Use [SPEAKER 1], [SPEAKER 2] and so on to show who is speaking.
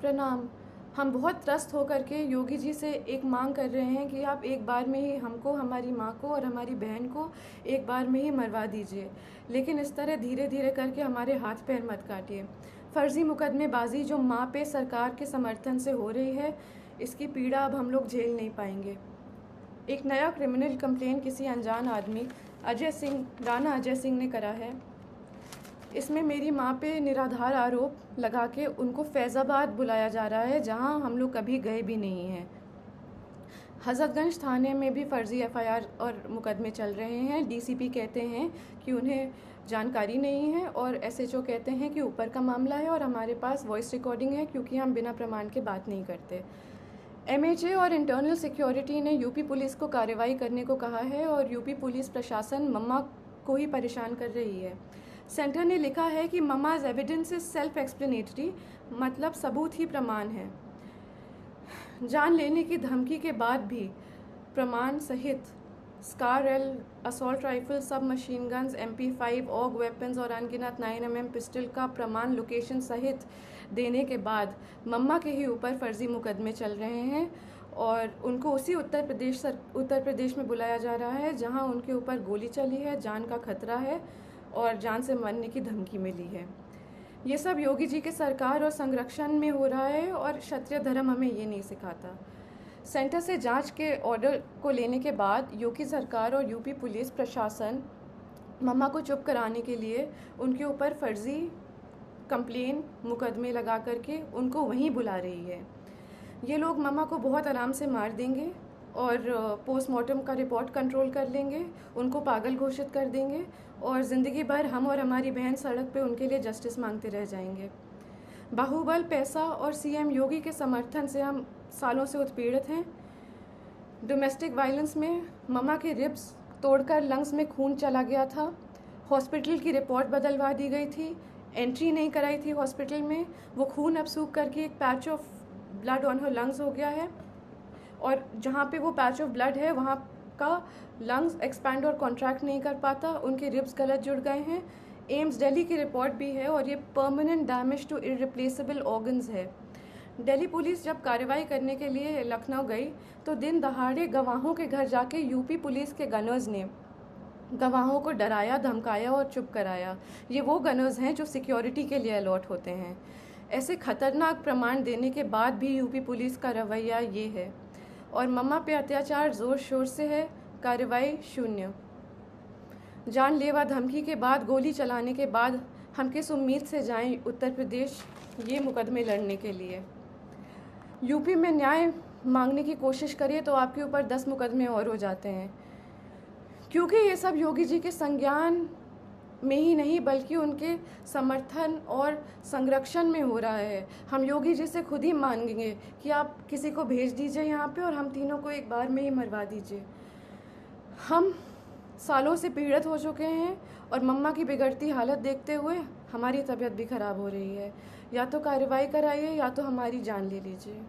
[SPEAKER 1] प्रणाम। हम बहुत त्रस्त होकर के योगी जी से एक मांग कर रहे हैं कि आप एक बार में ही हमको, हमारी माँ को और हमारी बहन को एक बार में ही मरवा दीजिए, लेकिन इस तरह धीरे धीरे करके हमारे हाथ पैर मत काटिए। फर्जी मुकदमेबाजी जो माँ पे सरकार के समर्थन से हो रही है, इसकी पीड़ा अब हम लोग झेल नहीं पाएंगे। एक नया क्रिमिनल कंप्लेन किसी अनजान आदमी राणा अजय सिंह ने करा है। इसमें मेरी माँ पे निराधार आरोप लगा के उनको फैज़ाबाद बुलाया जा रहा है, जहाँ हम लोग कभी गए भी नहीं हैं। हज़रतगंज थाने में भी फर्जी एफआईआर और मुकदमे चल रहे हैं। डीसीपी कहते हैं कि उन्हें जानकारी नहीं है और एसएचओ कहते हैं कि ऊपर का मामला है और हमारे पास वॉइस रिकॉर्डिंग है, क्योंकि हम बिना प्रमाण के बात नहीं करते। एमएचए और इंटरनल सिक्योरिटी ने यूपी पुलिस को कार्रवाई करने को कहा है और यूपी पुलिस प्रशासन मम्मा को ही परेशान कर रही है। सेंटर ने लिखा है कि mamma's evidence is self explanatory, मतलब सबूत ही प्रमाण है। जान लेने की धमकी के बाद भी प्रमाण सहित SCAR L, assault rifle, sub machine guns, MP5, AUG weapons और अनगिनत 9mm पिस्टल का प्रमाण लोकेशन सहित देने के बाद मम्मा के ही ऊपर फर्जी मुकदमे चल रहे हैं और उनको उसी उत्तर प्रदेश में बुलाया जा रहा है, जहां उनके ऊपर गोली चली है, जान का खतरा है और जान से मरने की धमकी मिली है। ये सब योगी जी के सरकार और संरक्षण में हो रहा है और क्षत्रिय धर्म हमें ये नहीं सिखाता। सेंटर से जांच के ऑर्डर को लेने के बाद योगी सरकार और यूपी पुलिस प्रशासन मम्मा को चुप कराने के लिए उनके ऊपर फर्जी कंप्लेन मुकदमे लगा करके उनको वहीं बुला रही है। ये लोग मम्मा को बहुत आराम से मार देंगे और पोस्टमार्टम का रिपोर्ट कंट्रोल कर लेंगे, उनको पागल घोषित कर देंगे और ज़िंदगी भर हम और हमारी बहन सड़क पे उनके लिए जस्टिस मांगते रह जाएंगे। बाहुबल, पैसा और सीएम योगी के समर्थन से हम सालों से उत्पीड़ित हैं। डोमेस्टिक वायलेंस में मम्मा के रिब्स तोड़कर लंग्स में खून चला गया था। हॉस्पिटल की रिपोर्ट बदलवा दी गई थी, एंट्री नहीं कराई थी हॉस्पिटल में। वो खून अब सूख करके एक patch of blood on her lungs हो गया है और जहाँ पे वो पैच ऑफ ब्लड है वहाँ का लंग्स एक्सपैंड और कॉन्ट्रैक्ट नहीं कर पाता, उनके रिब्स गलत जुड़ गए हैं। एम्स दिल्ली की रिपोर्ट भी है और ये permanent damage to irreplaceable organs है। दिल्ली पुलिस जब कार्रवाई करने के लिए लखनऊ गई तो दिन दहाड़े गवाहों के घर जाके यूपी पुलिस के गनर्स ने गवाहों को डराया, धमकाया और चुप कराया। ये वो गनर्स हैं जो सिक्योरिटी के लिए अलॉट होते हैं। ऐसे खतरनाक प्रमाण देने के बाद भी यूपी पुलिस का रवैया ये है और मम्मा पे अत्याचार जोर शोर से है, कार्रवाई शून्य। जानलेवा धमकी के बाद, गोली चलाने के बाद हम किस उम्मीद से जाएं उत्तर प्रदेश ये मुकदमे लड़ने के लिए। यूपी में न्याय मांगने की कोशिश करिए तो आपके ऊपर 10 मुकदमे और हो जाते हैं, क्योंकि ये सब योगी जी के संज्ञान में ही नहीं बल्कि उनके समर्थन और संरक्षण में हो रहा है। हम योगी जी से खुद ही मांगेंगे कि आप किसी को भेज दीजिए यहाँ पे और हम तीनों को एक बार में ही मरवा दीजिए। हम सालों से पीड़ित हो चुके हैं और मम्मा की बिगड़ती हालत देखते हुए हमारी तबीयत भी ख़राब हो रही है। या तो कार्रवाई कराइए या तो हमारी जान ले लीजिए।